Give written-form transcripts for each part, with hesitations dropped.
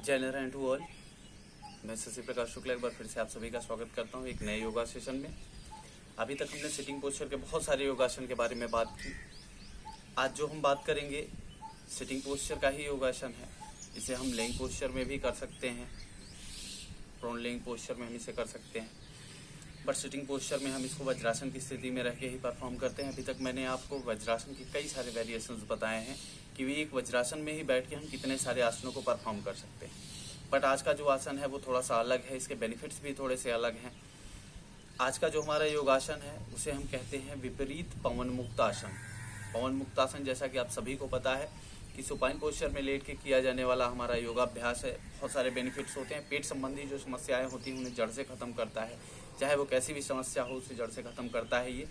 जय Narayan to all. मैं शशि प्रकाश शुक्ला एक बार फिर से आप सभी का स्वागत करता हूं एक नए योगा सेशन में। अभी तक हमने सिटिंग पोस्चर के बहुत सारे योगासन के बारे में बात की। आज जो हम बात करेंगे सिटिंग पोस्चर का ही योगासन है। इसे हम लेइंग पोस्चर में भी कर सकते हैं, प्रोन लेइंग पोस्चर में हम इसे कर सकते हैं, बट सिटिंग पोस्चर में हम इसको वज्रासन की स्थिति में रह के ही परफॉर्म करते हैं। अभी तक मैंने आपको वज्रासन के कई सारे वेरिएशंस बताए हैं कि वे एक वज्रासन में ही बैठ के हम कितने सारे आसनों को परफॉर्म कर सकते हैं। बट आज का जो आसन है वो थोड़ा सा अलग है, इसके बेनिफिट्स भी थोड़े से अलग हैं। आज का जो हमारा योगासन है उसे हम कहते हैं विपरीत पवन मुक्तासन। पवन मुक्तासन जैसा कि आप सभी को पता है कि सुपाइन पोस्चर में लेट के किया जाने वाला हमारा योगाभ्यास है। बहुत सारे बेनिफिट्स होते हैं। पेट संबंधी जो समस्याएं होती हैं उन्हें जड़ से खत्म करता है, चाहे वो कैसी भी समस्या हो उसे जड़ से खत्म करता है ये।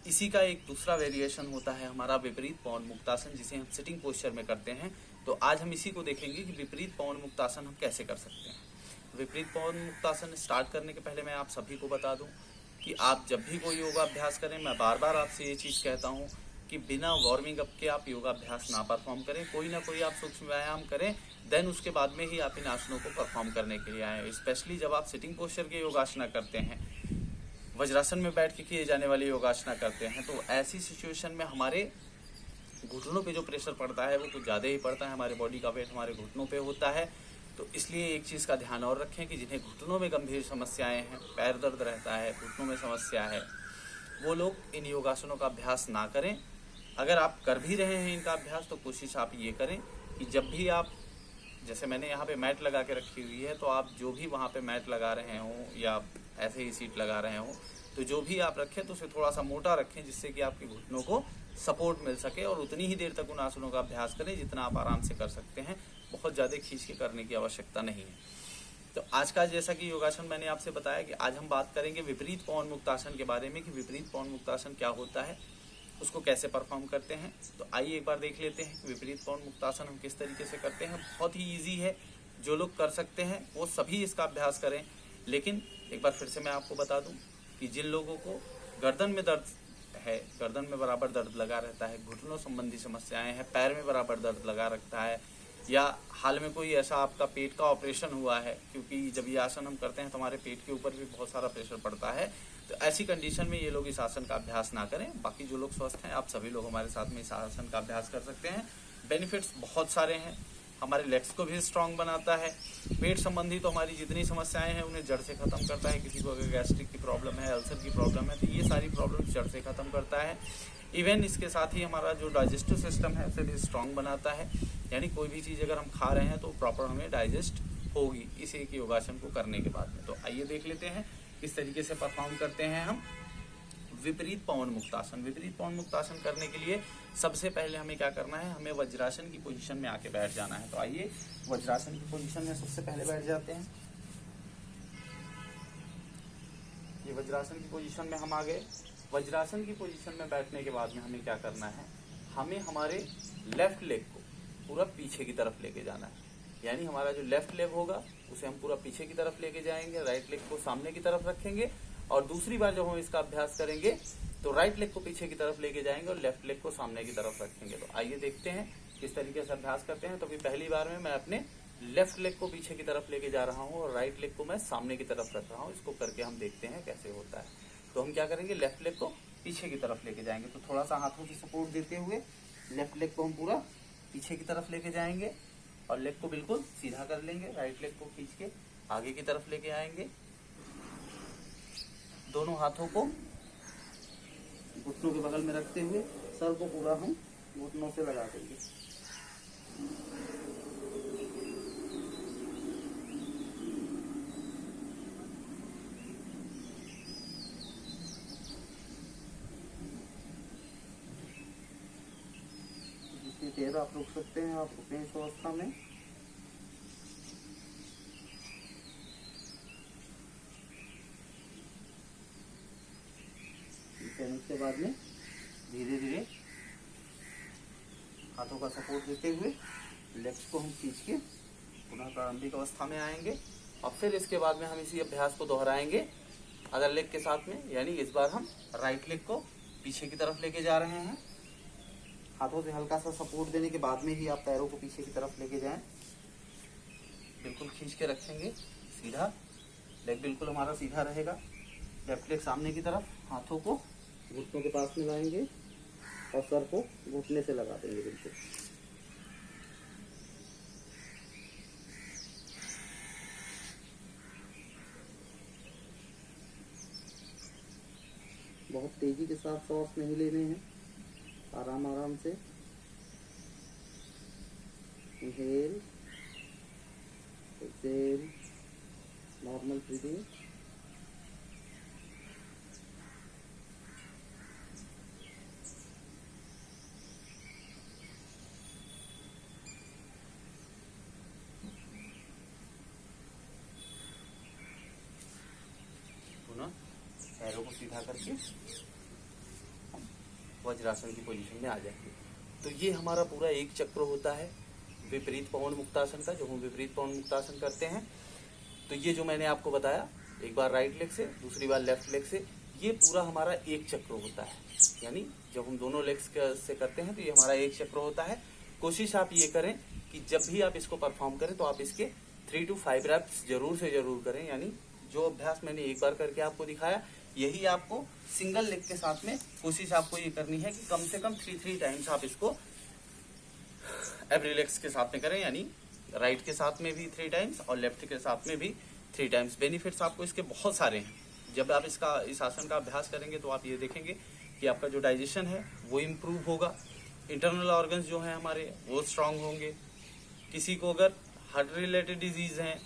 इसी का एक दूसरा वेरिएशन होता है हमारा विपरीत पवन मुक्तासन, जिसे हम सिटिंग पोस्चर में करते हैं। तो आज हम इसी को देखेंगे कि विपरीत पवन मुक्तासन हम कैसे कर सकते हैं। विपरीत पवन मुक्तासन स्टार्ट करने के पहले मैं आप सभी को बता दूं कि आप जब भी कोई योगाभ्यास करें, मैं बार बार आपसे ये चीज़ कहता हूँ कि बिना वार्मिंग अप के आप योगाभ्यास ना परफॉर्म करें। कोई ना कोई आप सूक्ष्म व्यायाम करें, देन उसके बाद में ही आप इन आसनों को परफॉर्म करने के लिए आए। स्पेशली जब आप सिटिंग पोस्चर के योगासना करते हैं, वज्रासन में बैठ के किए जाने वाले योगासना करते हैं, तो ऐसी सिचुएशन में हमारे घुटनों पे जो प्रेशर पड़ता है वो कुछ ज़्यादा ही पड़ता है। हमारे बॉडी का वेट हमारे घुटनों पे होता है। तो इसलिए एक चीज़ का ध्यान और रखें कि जिन्हें घुटनों में गंभीर समस्याएं हैं, पैर दर्द रहता है, घुटनों में समस्या है, वो लोग इन योगासनों का अभ्यास ना करें। अगर आप कर भी रहे हैं इनका अभ्यास तो कोशिश आप ये करें कि जब भी आप, जैसे मैंने यहाँ पे मैट लगा के रखी हुई है, तो आप जो भी वहाँ पे मैट लगा रहे हों या ऐसे ही सीट लगा रहे हों, तो जो भी आप रखें तो उसे थोड़ा सा मोटा रखें, जिससे कि आपके घुटनों को सपोर्ट मिल सके, और उतनी ही देर तक उन आसनों का अभ्यास करें जितना आप आराम से कर सकते हैं। बहुत ज़्यादा खींच के करने की आवश्यकता नहीं है। तो आज का जैसा कि योगासन मैंने आपसे बताया कि आज हम बात करेंगे विपरीत पवन मुक्तासन के बारे में कि विपरीत पवन मुक्तासन क्या होता है, उसको कैसे परफॉर्म करते हैं। तो आइए एक बार देख लेते हैं कि विपरीत पवन मुक्तासन हम किस तरीके से करते हैं। बहुत ही ईजी है, जो लोग कर सकते हैं वो सभी इसका अभ्यास करें। लेकिन एक बार फिर से मैं आपको बता दूं कि जिन लोगों को गर्दन में दर्द है, गर्दन में बराबर दर्द लगा रहता है, घुटनों संबंधी समस्याएं हैं, पैर में बराबर दर्द लगा रखता है, या हाल में कोई ऐसा आपका पेट का ऑपरेशन हुआ है, क्योंकि जब ये आसन हम करते हैं तो हमारे पेट के ऊपर भी बहुत सारा प्रेशर पड़ता है, तो ऐसी कंडीशन में ये लोग इस आसन का अभ्यास ना करें। बाकी जो लोग स्वस्थ हैं, आप सभी लोग हमारे साथ में इस आसन का अभ्यास कर सकते हैं। बेनिफिट्स बहुत सारे हैं। हमारे लेग्स को भी स्ट्रांग बनाता है। पेट संबंधी तो हमारी जितनी समस्याएं हैं उन्हें जड़ से खत्म करता है। किसी को अगर गैस्ट्रिक की प्रॉब्लम है, अल्सर की प्रॉब्लम है, तो ये सारी प्रॉब्लम जड़ से खत्म करता है। इवन इसके साथ ही हमारा जो डाइजेस्टिव सिस्टम है उसे भी स्ट्रांग बनाता है। यानी कोई भी चीज़ अगर हम खा रहे हैं तो प्रॉपर हमें डाइजेस्ट होगी इस एक योगासन को करने के बाद में। तो आइए देख लेते हैं किस तरीके से परफॉर्म करते हैं हम विपरीत पवन मुक्तासन। विपरीत पवन मुक्तासन करने के लिए सबसे पहले हमें क्या करना है, हमें वज्रासन की पोजीशन में आके बैठ जाना है। तो आइए वज्रासन की पोजीशन में सबसे पहले बैठ जाते हैं। ये वज्रासन की पोजीशन में हम आ गए। वज्रासन की पोजीशन में बैठने के बाद में हमें क्या करना है, हमें हमारे लेफ्ट लेग को पूरा पीछे की तरफ लेके जाना है। यानी हमारा जो लेफ्ट लेग होगा उसे हम पूरा पीछे की तरफ लेके जाएंगे, राइट लेग को सामने की तरफ रखेंगे, और दूसरी बार जब हम इसका अभ्यास करेंगे तो राइट लेग को पीछे की तरफ लेके जाएंगे और लेफ्ट लेग को सामने की तरफ रखेंगे। तो आइए देखते हैं किस तरीके से अभ्यास करते हैं। तो अभी पहली बार में मैं अपने लेफ्ट लेग को पीछे की तरफ लेके जा रहा हूँ और राइट लेग को मैं सामने की तरफ रख रहा हूँ। इसको करके हम देखते हैं कैसे होता है। तो हम क्या करेंगे, लेफ्ट लेग को पीछे की तरफ लेके जाएंगे। तो थोड़ा सा हाथों से सपोर्ट देते हुए लेफ्ट लेग को हम पूरा पीछे की तरफ लेके जाएंगे और लेग को बिल्कुल सीधा कर लेंगे। राइट लेग को खींच के आगे की तरफ लेके आएंगे। दोनों हाथों को घुटनों के बगल में रखते हुए सर को पूरा हम घुटनों से लगा देंगे। जितनी देर आप रुक सकते हैं आप रुकें इस अवस्था में। उसके बाद में धीरे धीरे हाथों का सपोर्ट देते हुए लेग्स को हम खींच के पुनः प्रारंभिक अवस्था में आएंगे, और फिर इसके बाद में हम इसी अभ्यास को दोहराएंगे अदर लेग के साथ में। यानी इस बार हम राइट लेग को पीछे की तरफ लेके जा रहे हैं। हाथों से हल्का सा सपोर्ट देने के बाद में ही आप पैरों को पीछे की तरफ लेके जाएं। बिल्कुल खींच के रखेंगे सीधा, लेग बिल्कुल हमारा सीधा रहेगा। लेफ्ट लेग सामने की तरफ, हाथों को घुटनों के पास में लाएंगे और सर को घुटने से लगा देंगे बिल्कुल। बहुत तेजी के साथ सांस नहीं लेने हैं, आराम आराम से। Inhale, exhale, normal breathing. पुनः पैरों को सीधा करके हम वज्रासन की पोजीशन में आ जाएंगे। तो ये हमारा पूरा एक चक्र होता है विपरीत पवन मुक्तासन का, जो हम विपरीत पवन मुक्तासन करते हैं। तो ये जो मैंने आपको बताया, एक बार राइट लेग से, दूसरी बार लेफ्ट लेग से, ये पूरा हमारा एक चक्र होता है। यानी जब हम दोनों लेग्स से करते हैं तो ये हमारा एक चक्र होता है। कोशिश आप ये करें कि जब भी आप इसको परफॉर्म करें तो आप इसके 3 to 5 रेप्स जरूर से जरूर करें। यानी जो अभ्यास मैंने एक बार करके आपको दिखाया, यही आपको सिंगल लेग के साथ में कोशिश आपको ये करनी है कि कम से कम 3 टाइम्स आप इसको एवरी लेग्स के साथ में करें। यानी राइट के साथ में भी 3 टाइम्स और लेफ्ट के साथ में भी 3 टाइम्स। बेनिफिट्स आपको इसके बहुत सारे हैं। जब आप इस आसन का अभ्यास करेंगे तो आप ये देखेंगे कि आपका जो डाइजेशन है वो इम्प्रूव होगा, इंटरनल ऑर्गन्स जो हैं हमारे वो स्ट्रांग होंगे। किसी को अगर हार्ट रिलेटेड डिजीज हैं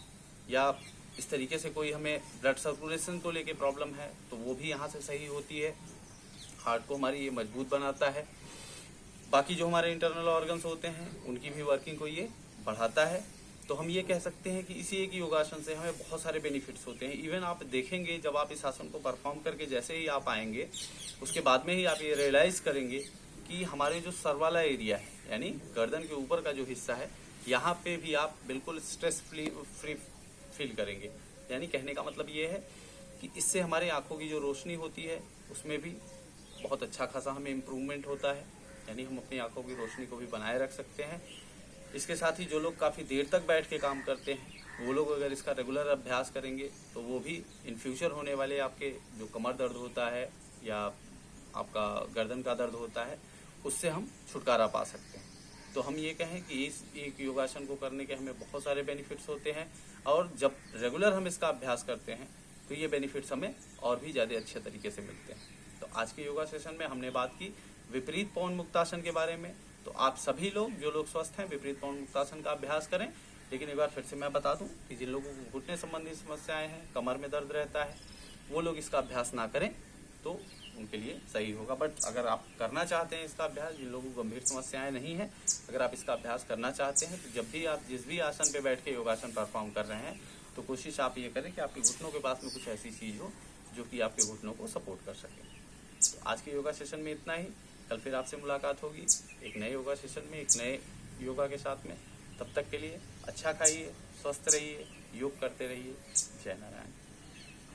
या इस तरीके से कोई हमें ब्लड सर्कुलेशन को लेके प्रॉब्लम है तो वो भी यहाँ से सही होती है। हार्ट को हमारी ये मजबूत बनाता है। बाकी जो हमारे इंटरनल ऑर्गन्स होते हैं उनकी भी वर्किंग को ये बढ़ाता है। तो हम ये कह सकते हैं कि इसी एक योगासन से हमें बहुत सारे बेनिफिट्स होते हैं। इवन आप देखेंगे जब आप इस आसन को परफॉर्म करके जैसे ही आप आएंगे उसके बाद में ही आप ये रियलाइज करेंगे कि हमारे जो सर वाला एरिया है, यानी गर्दन के ऊपर का जो हिस्सा है, यहाँ पे भी आप बिल्कुल स्ट्रेस फ्री फील करेंगे। यानी कहने का मतलब ये है कि इससे हमारी आंखों की जो रोशनी होती है उसमें भी बहुत अच्छा खासा हमें इम्प्रूवमेंट होता है। यानी हम अपनी आंखों की रोशनी को भी बनाए रख सकते हैं। इसके साथ ही जो लोग काफ़ी देर तक बैठ के काम करते हैं वो लोग अगर इसका रेगुलर अभ्यास करेंगे तो वो भी इन फ्यूचर होने वाले आपके जो कमर दर्द होता है या आपका गर्दन का दर्द होता है उससे हम छुटकारा पा सकते हैं। तो हम ये कहें कि इस एक योगासन को करने के हमें बहुत सारे बेनिफिट्स होते हैं और जब रेगुलर हम इसका अभ्यास करते हैं तो ये बेनिफिट्स हमें और भी ज़्यादा अच्छे तरीके से मिलते हैं। तो आज के योगा सेशन में हमने बात की विपरीत पवन मुक्तासन के बारे में। तो आप सभी लोग जो लोग स्वस्थ हैं विपरीत पवन मुक्तासन का अभ्यास करें। लेकिन एक बार फिर से मैं बता दूं कि जिन लोगों को घुटने संबंधी समस्याएं हैं, कमर में दर्द रहता है, वो लोग इसका अभ्यास ना करें तो उनके लिए सही होगा। बट अगर आप करना चाहते हैं इसका अभ्यास, जिन लोगों को गंभीर समस्याएं नहीं है, अगर आप इसका अभ्यास करना चाहते हैं तो जब भी आप जिस भी आसन पे बैठ के योगासन परफॉर्म कर रहे हैं तो कोशिश आप ये करें कि आपके घुटनों के पास में कुछ ऐसी चीज़ हो जो कि आपके घुटनों को सपोर्ट कर सके। तो आज के योगा सेशन में इतना ही। कल फिर आपसे मुलाकात होगी एक नए योगा सेशन में, एक नए योगा के साथ में। तब तक के लिए अच्छा खाइए, स्वस्थ रहिए, योग करते रहिए। जय नारायण।